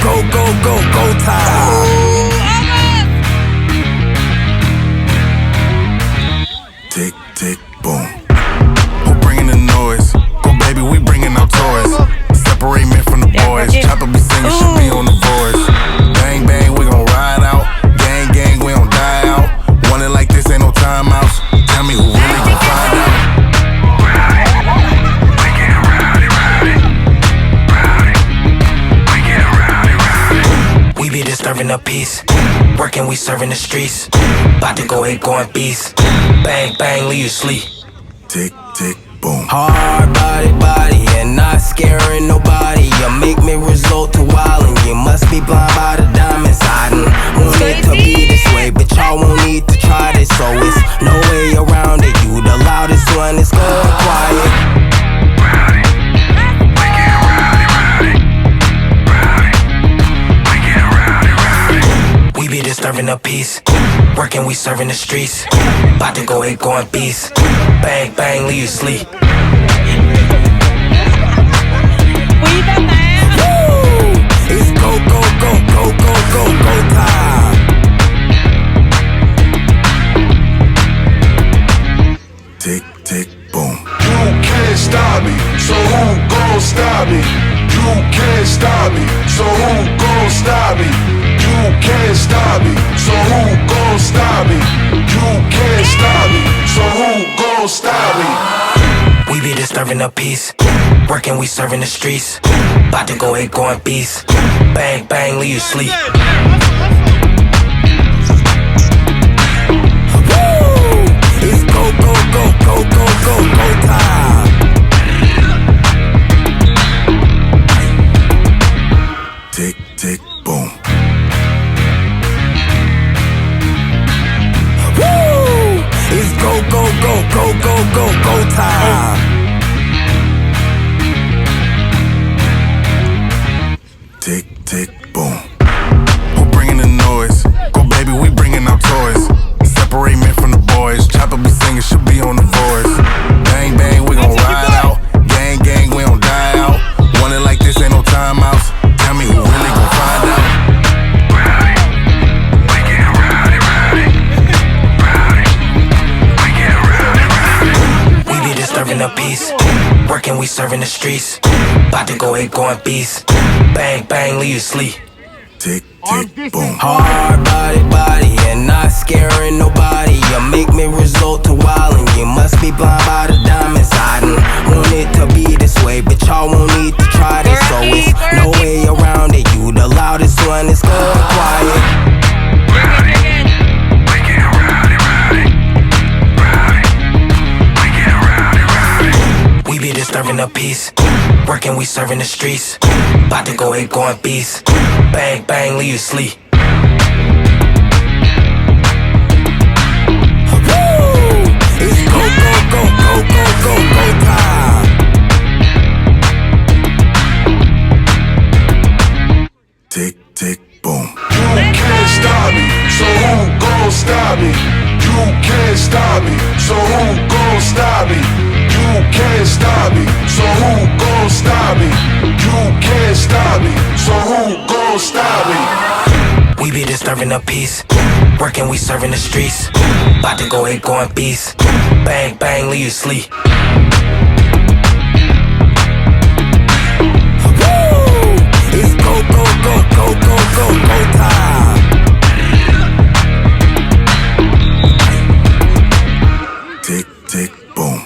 go, go, go, go time. Tick, tick, boom. Who bringing the noise? Go baby, we bringing our toys. Separate men from the boys. Chopper be singing, should be on the voice. Bang, bang, we gon' ride out. Gang, gang, we gon' die out. Want it like this, ain't no timeouts. Tell me who really gon' find out. We get rowdy, rowdy. Rowdy. We get rowdy, rowdy. We be disturbing the peace. Working, we serving the streets. About to go hit, going beast. Bang, bang, leave you sleep. Tick, tick, boom. Hard body, and not scaring nobody. You make me resort to wildin'. You must be blind by the diamonds. I done want it to be this way, but y'all won't need to try this. So it's no way around it. You the loudest one, it's going quiet. Rowdy. We get rowdy, rowdy. Rowdy. We get rowdy, rowdy. We be disturbing the peace. Working, we serving the streets. About to go hit, going beast. Bang, bang, leave you sleep. It's go, go, go, go, go, go, go time. Tick, tick, boom. You can't stop me, so who gon' stop me? You can't stop me, so who gon' stop me? You can't stop me, so who gon' stop me? You can't stop me, so who gon' stop me? We be disturbing the peace. Working, we serving the streets. About to go hit, going beast. Bang, bang, leave you sleep. It's go, go, go, go, go, go, go time. Tick, tick, boom. It's go, go, go, go, go, go, go time. Tick, tick, boom. Who bringing the noise? Go baby, we bringing our toys. Separate men from the boys. Chopper be singing, should be on the voice. Bang, bang, we gon' ride out. Gang, gang, we gon' die out. Want it like this, ain't no timeouts. Tell me who really gon' find out. Rowdy. We get rowdy, rowdy. Rowdy. We get rowdy, rowdy. We be disturbing the peace. Working, we serving the streets. About to go hit, going beast. Bang, bang, leave you sleep. Tick, tick, boom. Hard body, and not scaring nobody. You make me resort to wildin'. You must be blind by the diamonds. I done want it to be this way, but y'all won't need to try this. So it's no way around it. You the loudest one, it's going quiet. Rowdy. We get rowdy, rowdy. Rowdy. We get rowdy, rowdy. We be disturbing the peace. Working, we serving the streets. About to go hit, going beast. Bang, bang, leave you sleep. It's go, go, go, go, go, go, go time. Tick, tick, boom. You can't stop me, so who gon' stop me? You can't stop me, so who gon' stop me? You can't stop me, so who gon' stop me? You can't stop me, so who gon' stop me? We be disturbing the peace. Working, we serving the streets. About to go hit, going beast. Bang, bang, leave you sleep. It's go, go, go, go, go, go, go time. Tick, tick, boom.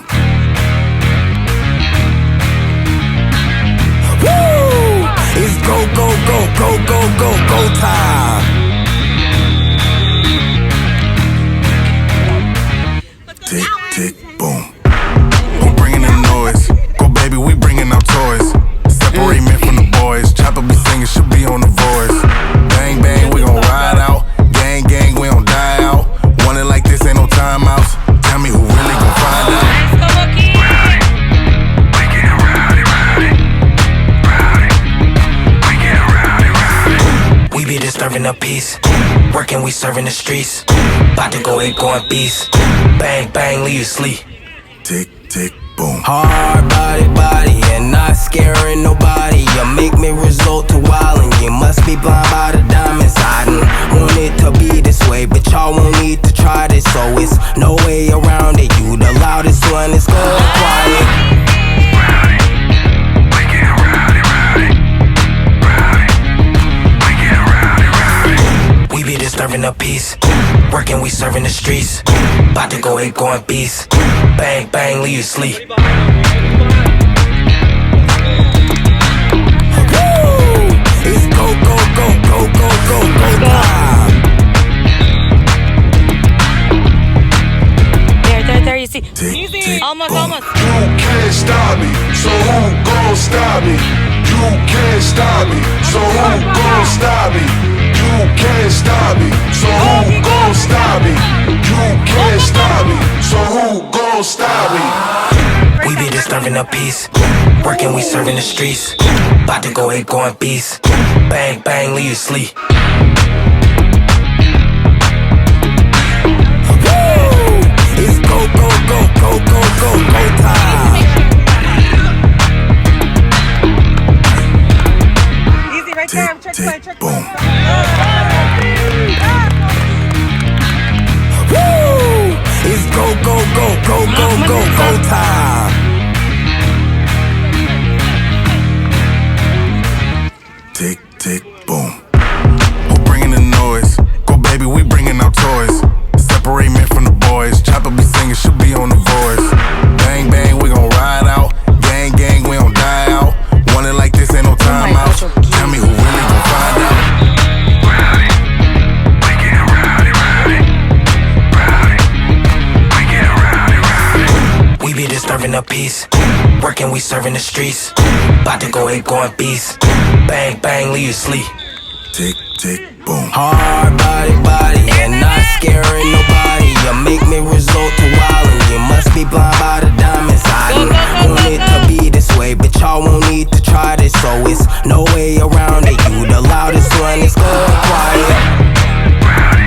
It's go, go, go, go, go, go, go time. Tick, tick, boom. Who bringing the noise? Go baby, we bringing our toys. Separate men from the boys. Chopper be singing, should be on the voice. Bang, bang, we gon' ride out. Gang, gang, we gon' die out. Want it like this, ain't no timeouts. Tell me who really gon' find out. Rowdy. We get rowdy, rowdy. Rowdy. We get rowdy, rowdy. We be disturbing the peace. Working, we serving the streets. About to go hit, going beast. Bang, bang, leave you sleep. Tick, tick, boom. Hard body, and not scaring nobody. nobody. You make me resort to wildin'. You must be blind by the diamonds. I done want it to be this way, but y'all won't need to try this, so it's no way around it. You the loudest one, it's going quiet. We get rowdy, rowdy. Rowdy. We get rowdy, rowdy. We be disturbing the peace. Working, we serving the streets. About to go 8 going beast. Bang, bang, leave you sleep. It's go, go, go, go, go, go, go time. There, you see. Tick, Almost. You can't stop me, so who gon' stop me? You can't stop me, so who gon' stop me? You can't stop me, so who gon' stop me? You can't stop me, so who gon' stop me? We be disturbing the peace. Working, we serving the streets. About to go 8 going beast. Bang, bang, leave you sleep. It's go, go, go, go, go, go, go time. Easy right there. I'm tick, boom. It's go, go, go, go, go, go, go time. Tick, tick, boom. Who bringing the noise? Go baby, we bringing our toys. Separate men from the boys. Chopper be singing, she'll be on the voice. Bang, bang, we gon' ride out. Gang, gang, we don't die out. Want it like this, ain't no time out. Tell me who really gon' find out. Rowdy. We get rowdy, rowdy. Rowdy. We get rowdy, rowdy. We be disturbing the peace. Working, we serving the streets. About to go 8 going beast. Bang, bang, leave you sleep. Tick, tick, boom. Hard body, and not scaring nobody. You make me resort to wildin'. You must be blind by the diamonds. I done want it to be this way, but y'all won't need to try this, so it's no way around it. You the loudest one, it's going quiet. Rowdy.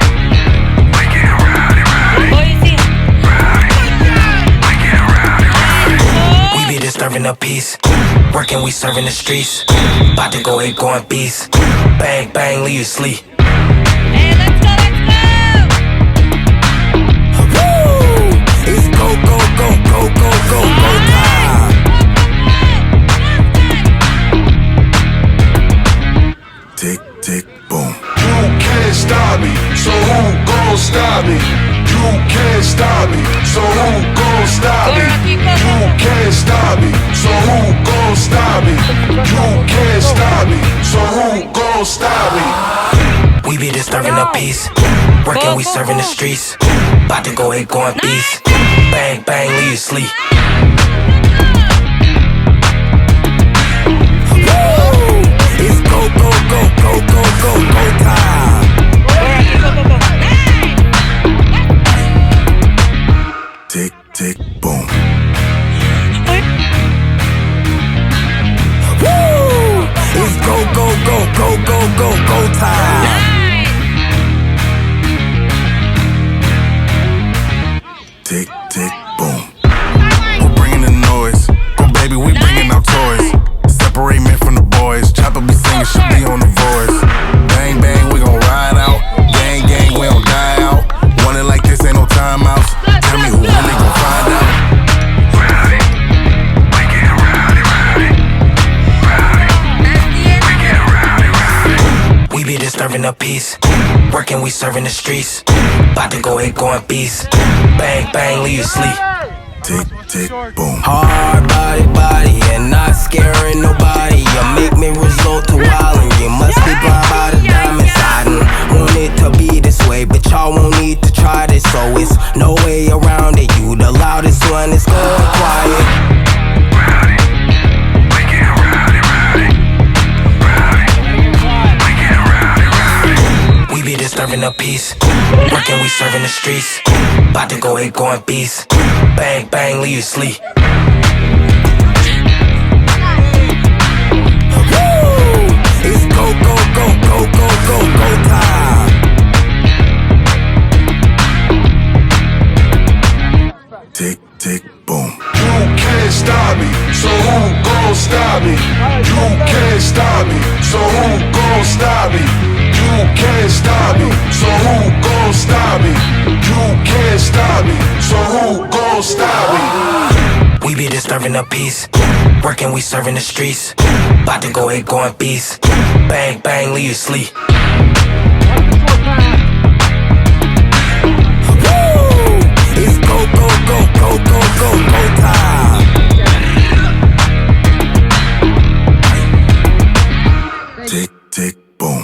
We get rowdy, rowdy. Rowdy. We get rowdy, rowdy. We be disturbing the peace. Working, we serving the streets. About to go 8 going beast. Bang, bang, leave you sleep. Hey, let's go. It's go, go, go, go, go, go, go time. Tick, tick, boom. You can't stop me, so who gon' stop me? You can't stop me, so who gon' stop me? You can't stop me, so who gon' stop me? You can't stop me, so who gon' stop me? We be disturbing the peace. Working, we serving the streets. About to go 8 going beast. Bang, bang, leave you sleep. It's go, go, go, go, go, go, go time. Tick, tick, boom. It's go, go, go, go, go, go, go time. Tick, tick, boom. Who bringing the noise? Go baby, we bringing our toys. Separate men from the boys. Chopper be singing, she'll be on the voice. Bang, bang, we gon' ride out. Gang, gang, we don't die out. Want it like this, ain't no time outs. Tell me who really gon' find out. Rowdy. We get rowdy, rowdy. Rowdy. We get rowdy, rowdy. We be disturbing the peace. Working, we serving the streets. About to go 8 going beast. Bang, bang, leave you sleep. Tick, tick, boom. Hard body, and not scaring nobody. You make me resort to wildin'. You must be blind by the diamonds. I done want it to be this way, but y'all won't need to try this, so it's no way around it. You the loudest one, it's going quiet. Rowdy. We get rowdy, rowdy. Rowdy. We get rowdy, rowdy. We be disturbing the peace. Working, we serving the streets. About to go 8 going beast. Bang, bang, leave you sleep. It's go, go, go, go, go, go, go time. Tick, tick, boom. You can't stop me, so who gon' gon' stop me? You can't stop me. So who gon' stop me? You can't stop me. So who gon' stop me? You can't stop me. So who gon' stop me? We be disturbing the peace. Working, we serving the streets. About to go ahead, going beast. Bang, bang, leave you sleep. It's go, go, go, go, go, go, go time. Tick, tick, boom.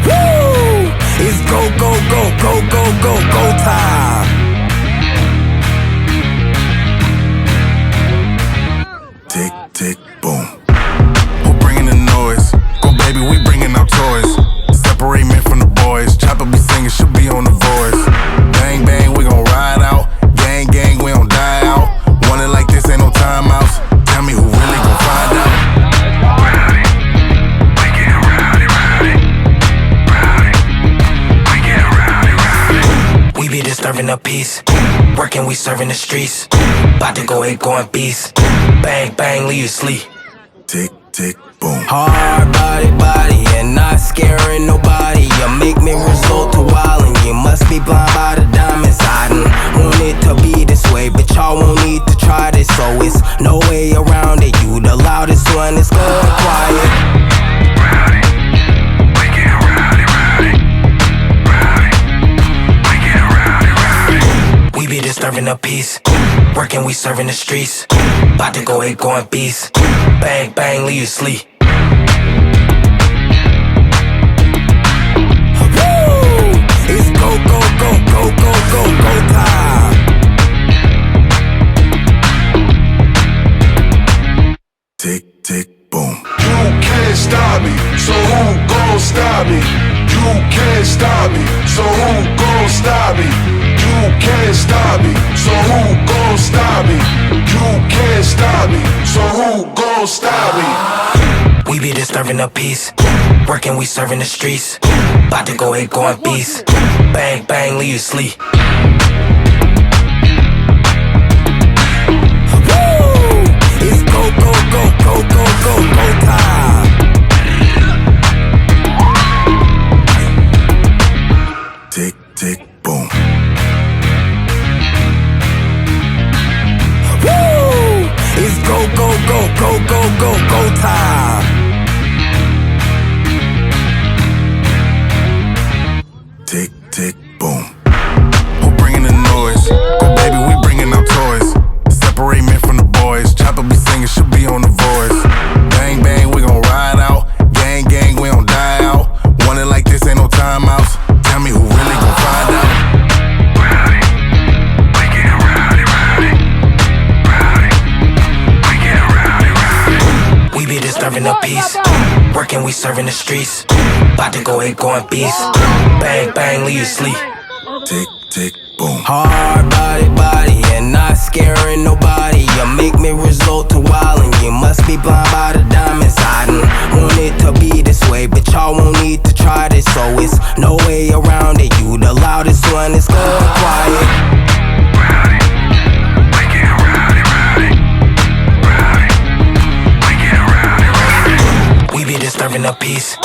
Woo! It's go, go, go, go, go, go, go time. Tick, tick, boom. Who bringing the noise? Go baby, we bringing out toys. Separate men from the boys. Chopper be singing, should be on the voice. Bang, bang, we gon' ride out. Gang, gang, we don't die out. Want it like this, ain't no timeouts. Tell me who really gon' find out. Rowdy, we get rowdy, rowdy, rowdy, we get rowdy, rowdy. We be disturbing the peace. Working, we serving the streets. About to go ahead, going beast. Bang, bang, leave you sleep. Tick, tick, boom. Hard body, and not scaring nobody. You make me resort to wildin'. You must be blind by the diamonds. I done want it to be this way, but y'all won't need to try this, so it's no way around it. You the loudest one, it's going quiet. Rowdy, we get rowdy, rowdy, rowdy, we get rowdy, rowdy. We be disturbing the peace. Working, we serving the streets. About to go ahead, going beast. Bang, bang, leave you sleep. It's go, go, go, go, go, go, go time. Tick, tick, boom. You can't stop me. So who gon' stop me? You can't stop me. So who gon' stop me? You can't stop me. So who gon' stop me? You can't stop me. So who gon' stop me? We be disturbing the peace. Working, we serving the streets. About to go ahead, going beast. Bang, bang, leave you sleep. It's go, go, go, go, go, go, go time. Tick, tick, boom. Woo! It's go, go, go, go, go, go, go time. Tick, tick, boom. Who bringing the noise? Go baby, we bringing out toys. Separate men from the boys. Chopper be singing, should be on the voice. Bang, bang, we gon' ride out. Gang, gang, we don't die out. Want it like this, ain't no timeouts. Tell me who really gon' find out. Rowdy, we get rowdy, rowdy, rowdy, we get rowdy, rowdy. We be disturbing the peace. Working, we serving the streets. About to go ahead, going beast. Bang, bang, leave you sleep. Tick, tick, boom. Hard body, and not scaring nobody. You make me resort to wildin'. You must be blind by the diamonds. I done want it to be this way, but y'all won't need to try this, so it's no way around it. You the loudest one, it's going quiet. Rowdy, we get rowdy, rowdy, rowdy, we get rowdy, rowdy. We be disturbing the peace.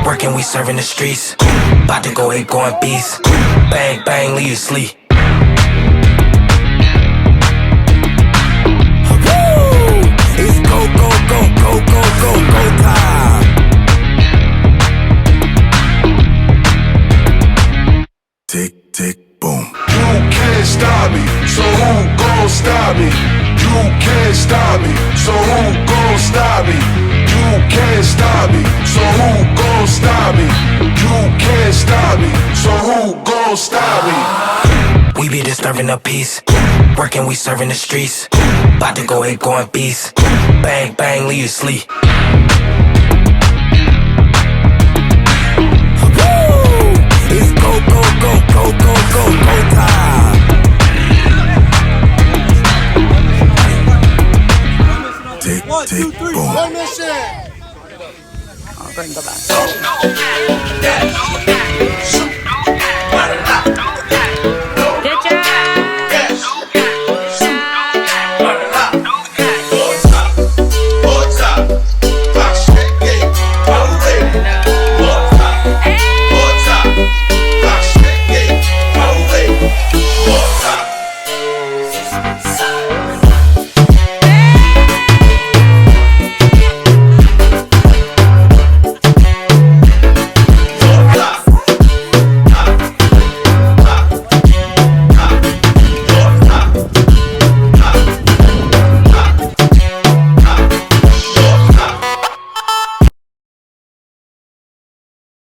Working, we serving the streets. About to go ahead, going beast. Bang, bang, leave you sleep. It's go, go, go, go, go, go, go time. Tick, tick, boom. You can't stop me. So who gon' stop me? You can't stop me. So who gon' stop me? You can't stop me. So who gon' stop me? You can't stop me. So who gon' stop me? We be disturbing the peace. Working, we serving the streets. About to go ahead, going beast. Bang, bang, leave you sleep. It's go, go, go, go, go, go, go time. Tick, tick, boom. Shoot